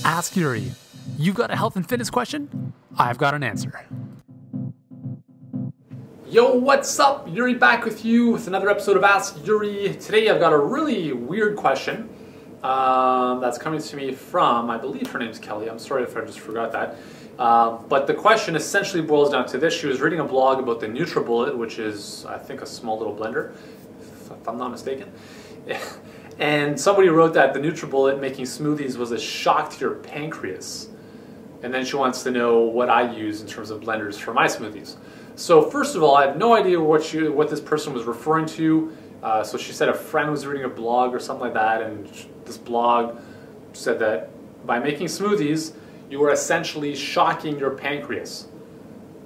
Ask Yuri. You've got a health and fitness question? I've got an answer. Yo, what's up? Yuri back with you with another episode of Ask Yuri. Today I've got a really weird question that's coming to me from, I believe her name's Kelly. I'm sorry if I just forgot that. But the question essentially boils down to this. She was reading a blog about the Nutribullet, which is, I think, a small little blender, if I'm not mistaken. And somebody wrote that the Nutribullet making smoothies was a shock to your pancreas. And then she wants to know what I use in terms of blenders for my smoothies. So first of all, I have no idea what this person was referring to. So she said a friend was reading a blog or something like that, and this blog said that by making smoothies, you are essentially shocking your pancreas.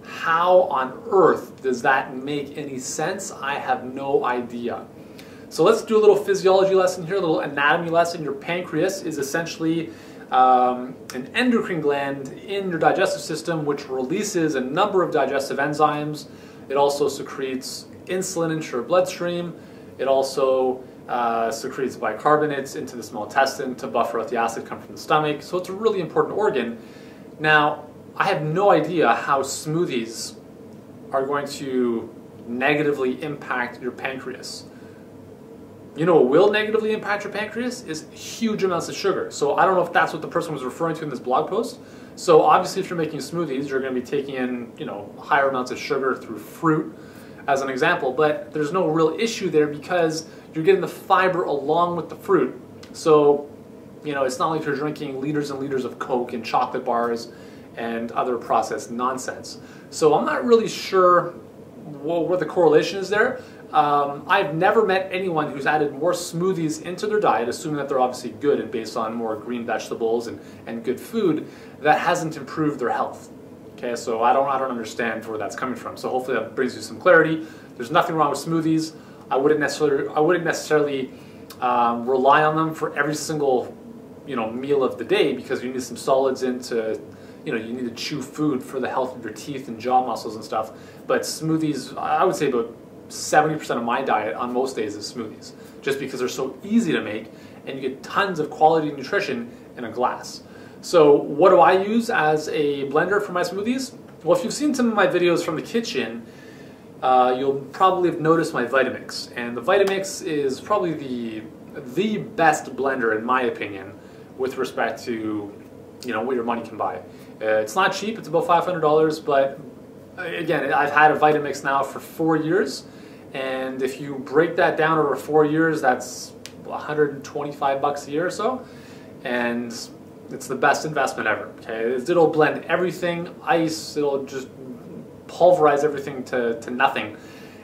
How on earth does that make any sense? I have no idea. So let's do a little physiology lesson here, a little anatomy lesson. Your pancreas is essentially an endocrine gland in your digestive system which releases a number of digestive enzymes. It also secretes insulin into your bloodstream. It also secretes bicarbonates into the small intestine to buffer out the acid come from the stomach. So it's a really important organ. Now, I have no idea how smoothies are going to negatively impact your pancreas. You know what will negatively impact your pancreas is huge amounts of sugar. So I don't know if that's what the person was referring to in this blog post. So obviously if you're making smoothies, you're going to be taking in, higher amounts of sugar through fruit as an example, but there's no real issue there because you're getting the fiber along with the fruit. So, it's not like you're drinking liters and liters of Coke and chocolate bars and other processed nonsense. So I'm not really sure what the correlation is there. I've never met anyone who's added more smoothies into their diet, assuming that they're obviously good and based on more green vegetables and good food, that hasn't improved their health. Okay, so I don't understand where that's coming from. So hopefully that brings you some clarity. There's nothing wrong with smoothies. I wouldn't necessarily rely on them for every single meal of the day, because you need some solids into you need to chew food for the health of your teeth and jaw muscles and stuff. But smoothies, I would say about 70% of my diet on most days is smoothies, just because they're so easy to make and you get tons of quality nutrition in a glass. So what do I use as a blender for my smoothies? Well, if you've seen some of my videos from the kitchen, you'll probably have noticed my Vitamix. And the Vitamix is probably the best blender in my opinion with respect to what your money can buy. It's not cheap, it's about $500, but again, I've had a Vitamix now for 4 years, and if you break that down over 4 years, that's $125 a year or so, and it's the best investment ever. Okay, it'll blend everything, ice, it'll just pulverize everything to nothing.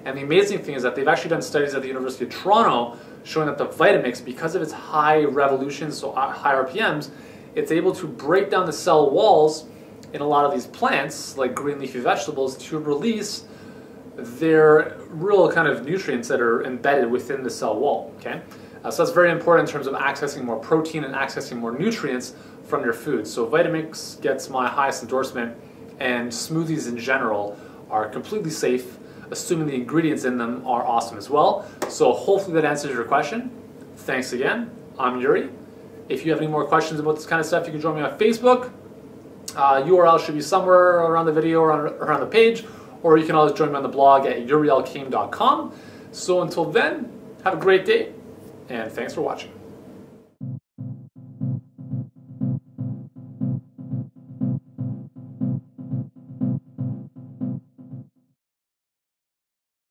And the amazing thing is that they've actually done studies at the University of Toronto showing that the Vitamix, because of its high revolutions, so high RPMs, it's able to break down the cell walls in a lot of these plants, like green leafy vegetables, to release their real kind of nutrients that are embedded within the cell wall. Okay, so that's very important in terms of accessing more protein and accessing more nutrients from your food. So Vitamix gets my highest endorsement, and smoothies in general are completely safe, assuming the ingredients in them are awesome as well. So hopefully that answers your question. Thanks again. I'm Yuri. If you have any more questions about this kind of stuff, you can join me on Facebook. URL should be somewhere around the video or around the page, or you can always join me on the blog at yurielkaim.com. So until then, have a great day, and thanks for watching.